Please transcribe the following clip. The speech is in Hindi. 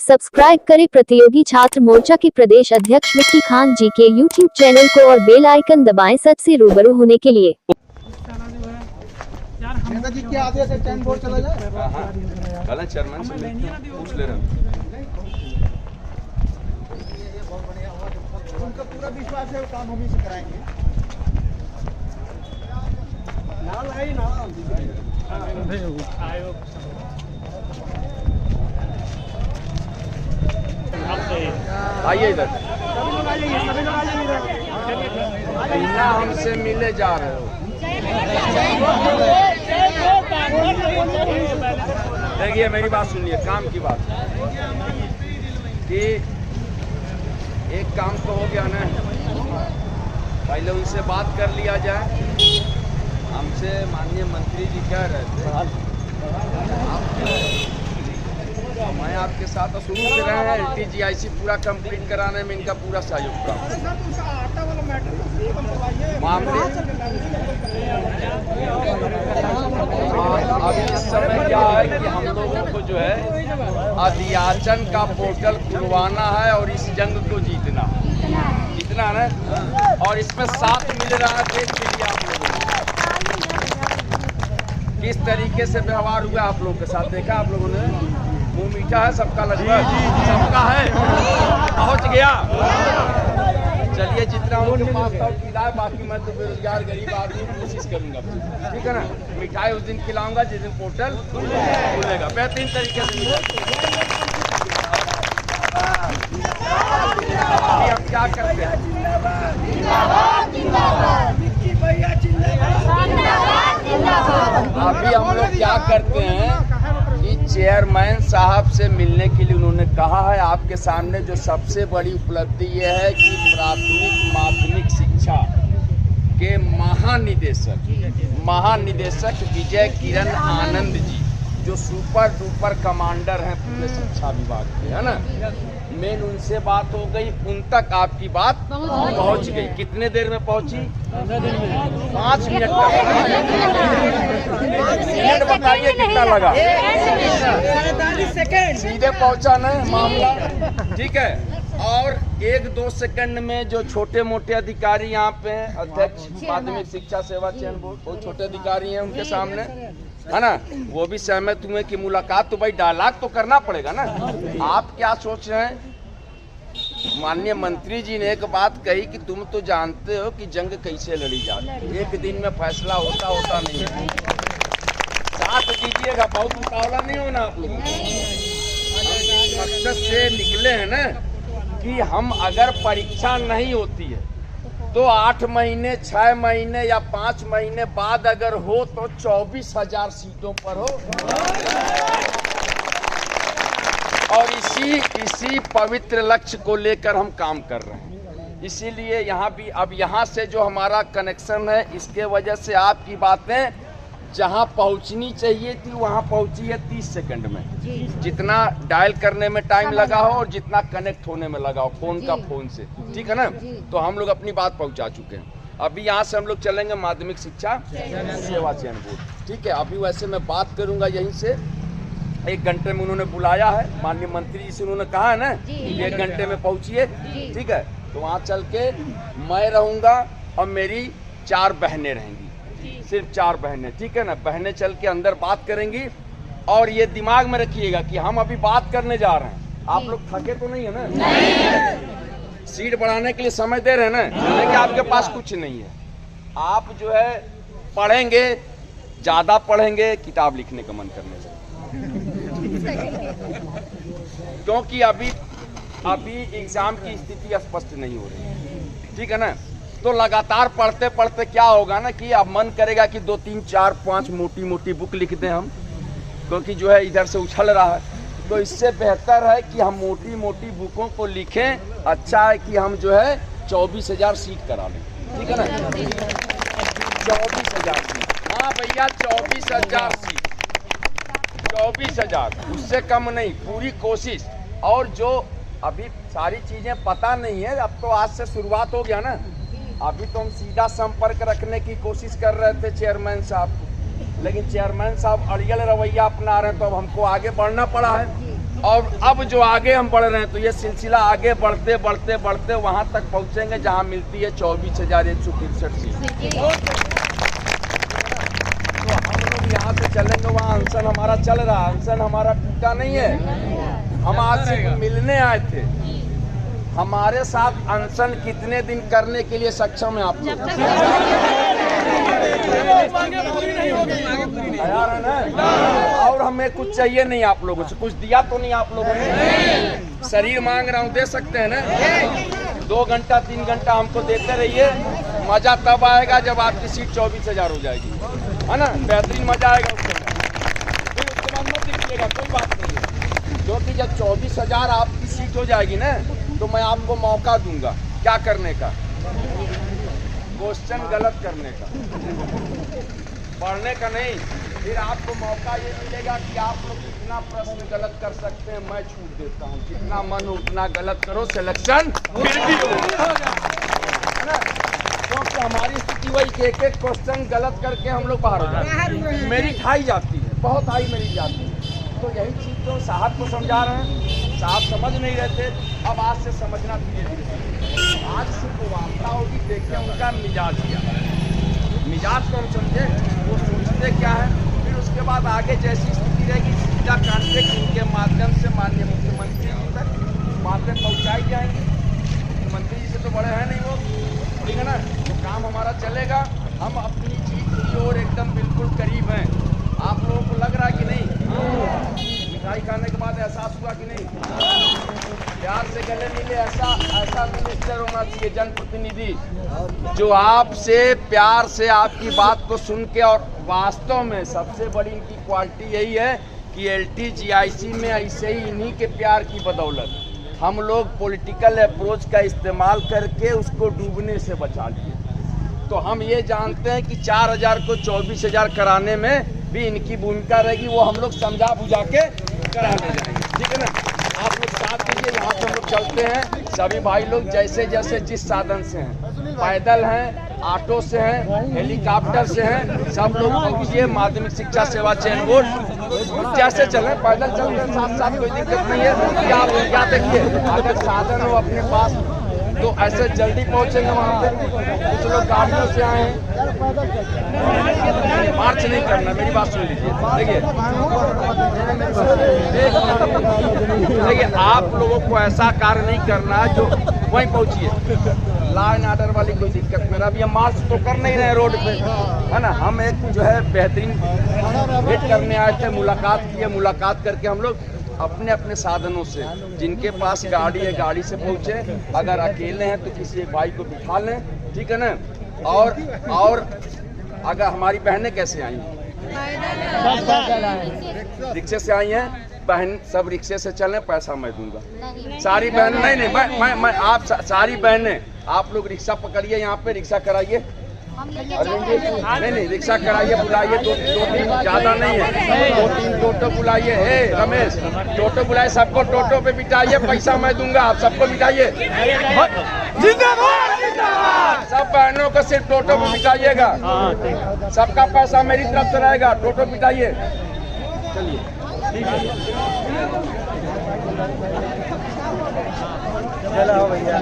सब्सक्राइब करें प्रतियोगी छात्र मोर्चा के प्रदेश अध्यक्ष विक्की खान जी के यूट्यूब चैनल को और बेल आइकन दबाएं सबसे रूबरू होने के लिए। नेताजी क्या आदेश है? 10 बोर्ड चला जाए। कल चेयरमैन से पूछ ले रहे हैं। उनका पूरा विश्वास है, वो काम हम ही से कराएंगे। आइए इधर। बिना हमसे मिले जा रहे हो। देखिए मेरी बात सुनिए, काम की बात कि एक काम तो हो गया ना, पहले उनसे बात कर लिया जाए। हमसे माननीय मंत्री जी कह रहे थे मैं आपके साथ शुरू से रहे हैं, LTGIC पूरा कंप्लीट कराने में इनका पूरा सहयोग रहा। मामले अभी इस समय क्या है कि हम लोगों को जो है अध्याचन का पोर्टल खुलवाना है और इस जंग को जीतना है और इसमें साथ मिल रहा है। देख लीजिए आप लोगों ने किस तरीके से व्यवहार हुआ, आप लोगों के साथ देखा आप लोगों ने। मुंह मीठा है सबका, लगभग सबका है, पहुंच गया। चलिए जितना उनके पास था खिलाए, बाकी मैं तो बेरोजगार गरीब आदमी कोशिश करूंगा, ठीक है ना। मिठाई उस दिन खिलाऊंगा जिस दिन पोर्टल खुलेगा, बेहतरीन तरीके से। अब क्या करते हैं, अभी हम लोग क्या करते हैं कि चेयरमैन साहब से मिलने के लिए उन्होंने कहा है। आपके सामने जो सबसे बड़ी उपलब्धि ये है कि प्राथमिक माध्यमिक शिक्षा के महानिदेशक विजय किरण आनंद जी, जो सुपर डुपर कमांडर हैं पूरे शिक्षा विभाग के, है ना। मेन उनसे बात हो गई, उन तक आपकी बात पहुंच गई। कितने देर में पहुंची? 5 मिनट का। मिनट बताइए कितना लगा? 47 सेकंड। सीधे पहुंचा ना मामला, ठीक है। और 1-2 सेकंड में जो छोटे मोटे अधिकारी यहाँ पे अध्यक्ष माध्यमिक शिक्षा सेवा चयन बोर्ड, वो छोटे अधिकारी हैं, उनके सामने है ना, वो भी सहमत हुए कि मुलाकात तो भाई डायलॉग तो करना पड़ेगा ना। आप क्या सोच रहे हैं? माननीय मंत्री जी ने एक बात कही कि तुम तो जानते हो कि जंग कैसे लड़ी जाती है, एक दिन में फैसला होता नहीं है। साथ दीजिएगा, बहुत मुकाबला नहीं होना आप लोगों को। मकसद से निकले हैं ना कि हम अगर परीक्षा नहीं होती है तो 8 महीने 6 महीने या 5 महीने बाद अगर हो तो 24,000 सीटों पर हो। और इसी पवित्र लक्ष्य को लेकर हम काम कर रहे हैं। इसीलिए यहाँ भी अब यहाँ से जो हमारा कनेक्शन है, इसके वजह से आपकी बातें जहाँ पहुँचनी चाहिए थी वहाँ पहुँची है 30 सेकंड में। जितना डायल करने में टाइम लगा हो और जितना कनेक्ट होने में लगा हो फोन से, ठीक है ना। तो हम लोग अपनी बात पहुँचा चुके हैं। अभी यहाँ से हम लोग चलेंगे माध्यमिक शिक्षा सेवा चयन बोर्ड, ठीक है। अभी वैसे मैं बात करूँगा यहीं से। 1 घंटे में उन्होंने बुलाया है, माननीय मंत्री जी से उन्होंने कहा है ना 1 घंटे में पहुँचिए, ठीक है। तो वहाँ चल के मैं रहूँगा और मेरी 4 बहनें रहेंगी, सिर्फ 4 बहनें, ठीक है ना। बहनें चल के अंदर बात करेंगी। और ये दिमाग में रखिएगा कि हम अभी बात करने जा रहे हैं, आप लोग थके तो नहीं है ना? नहीं। सीट बढ़ाने के लिए समय दे रहे हैं ना, लेकिन आपके पास कुछ नहीं है। आप जो है पढ़ेंगे, ज्यादा पढ़ेंगे, किताब लिखने का मन करने से, क्योंकि अभी एग्जाम की स्थिति स्पष्ट नहीं हो रही, ठीक है ना। तो लगातार पढ़ते पढ़ते क्या होगा ना कि अब मन करेगा कि 2, 3, 4, 5 मोटी बुक लिख दें हम, क्योंकि जो है इधर से उछल रहा है। तो इससे बेहतर है कि हम मोटी बुकों को लिखें। अच्छा है कि हम जो है 24,000 सीट करा लें, ठीक है ना। 24,000 सीट, हाँ भैया 24,000 सीट, 24,000, उससे कम नहीं, पूरी कोशिश। और जो अभी सारी चीज़ें पता नहीं है, अब तो आज से शुरुआत हो गया ना। अभी तो हम सीधा संपर्क रखने की कोशिश कर रहे थे चेयरमैन साहब, लेकिन चेयरमैन साहब अड़ियल रवैया अपना रहे हैं, तो अब हमको आगे बढ़ना पड़ा है। और अब जो आगे हम बढ़ रहे हैं तो ये सिलसिला आगे बढ़ते बढ़ते बढ़ते वहां तक पहुंचेंगे जहां मिलती है 24,163 सीट। तो हम लोग यहाँ से चलेंगे, वहाँ अनशन हमारा चल रहा है, अनशन हमारा टूटा नहीं है। हम आज सिर्फ मिलने आए थे। हमारे साथ अनशन कितने दिन करने के लिए सक्षम है आप लोग? तैयार है ना? और हमें कुछ चाहिए नहीं आप लोगों से, कुछ दिया तो नहीं आप लोगों ने? शरीर मांग रहा हूँ, दे सकते हैं ना? 2 घंटा 3 घंटा हमको देते रहिए, मजा तब आएगा जब आपकी सीट 24,000 हो जाएगी, है ना? बेहतरीन मजा आएगा उसके बाद। फिर उसके बाद मत दिखिएगा, कोई बात नहीं है, क्योंकि जब 24,000 आपकी सीट हो जाएगी ना तो मैं आपको मौका दूंगा क्या करने का? क्वेश्चन गलत करने का, पढ़ने का नहीं। फिर आपको मौका ये मिलेगा कि आप लोग कितना प्रश्न गलत कर सकते हैं, मैं छूट देता हूँ। जितना मन हो उतना गलत करो, सिलेक्शन फिर भी हो, है ना? क्योंकि हमारी स्थिति वही कि एक क्वेश्चन गलत करके हम लोग बाहर हो जाते हैं, मेरिट हाई जाती है, बहुत हाई मेरिट जाती है। तो यही चीज़ तो साहब को समझा रहे हैं, साहब समझ नहीं रहे थे, अब आज से समझना धीरे धीरे। आज सिर्फ वार्ता होगी, देखिए उनका मिजाज क्या है, मिजाज को हम समझे, वो सोचते क्या है। फिर उसके बाद आगे जैसी स्थिति रहेगी, सीधा कॉन्टेक्ट इनके माध्यम से माननीय मुख्यमंत्री जी तक बातें पहुँचाई जाएंगी। मुख्यमंत्री जी से तो बड़े हैं नहीं वो, ठीक है ना? तो काम हमारा चलेगा, हम अपनी जीत की ओर एकदम बिल्कुल करीब हैं। आप लोगों को लग रहा है कि नहीं? मिठाई खाने के बाद एहसास हुआ कि नहीं? प्यार से गले मिले, ऐसा मिनिस्टर होना चाहिए, जनप्रतिनिधि जो आपसे प्यार से आपकी बात को सुन के, और वास्तव में सबसे बड़ी इनकी क्वालिटी यही है कि LTGIC में ऐसे ही इन्हीं के प्यार की बदौलत हम लोग पॉलिटिकल अप्रोच का इस्तेमाल करके उसको डूबने से बचा लिए। तो हम ये जानते हैं कि 4,000 को 24,000 कराने में भी इनकी भूमिका रहेगी, वो हम लोग समझा बुझा के कराने जाएंगे, ठीक है ना? आप लोग साथ दीजिए, यहाँ से हम लोग चलते हैं। सभी भाई लोग जैसे जैसे जिस साधन से हैं, पैदल हैं, ऑटो से हैं, हेलीकॉप्टर से हैं, सब लोग पहुँचिए माध्यमिक शिक्षा सेवा चयन बोर्ड। जैसे चलें, पैदल चल रहे साथ साथ, कोई दिक्कत नहीं है। क्या आप क्या देखिए, अगर साधन हो अपने पास तो ऐसे जल्दी पहुँचेंगे वहाँ पे। कुछ लोग गाड़ियों से आए हैं, मार्च नहीं करना, मेरी बात सुन लीजिए। देखिए आप लोगों को ऐसा कार्य नहीं करना है जो वहीं पहुंचिए। लॉ एंड ऑर्डर वाली कोई दिक्कत मेरा भी, हम मार्च तो कर नहीं रहे रोड पे, है ना? हम एक जो है बेहतरीन भेंट करने आए थे, मुलाकात किए, मुलाकात करके हम लोग अपने अपने साधनों से, जिनके पास गाड़ी है गाड़ी से पहुँचे, अगर अकेले हैं तो किसी एक भाई को बिठा लें, ठीक है ना? और अगर हमारी बहनें कैसे आई हैं? रिक्शे से आई हैं, बहन सब रिक्शे से चलें, पैसा मैं दूंगा। सारी बहन नहीं, मैं आप सारी बहनें आप लोग रिक्शा पकड़िए, यहाँ पे रिक्शा कराइए। नहीं, रिक्शा कराइए, बुलाइए, 2-3 ज़्यादा नहीं है, 2-3 टोटो बुलाइए। हे रमेश, टोटो बुलाइए, सबको टोटो पे बिठाइए, पैसा मैं दूंगा, आप सबको बिठाइए। जिंदाबाद जिंदाबाद। सब बहनों को सिर्फ टोटो पे बिठाइएगा, सबका पैसा मेरी तरफ से रहेगा, टोटो बिठाइए। चलिए ठीक है, चलो भैया।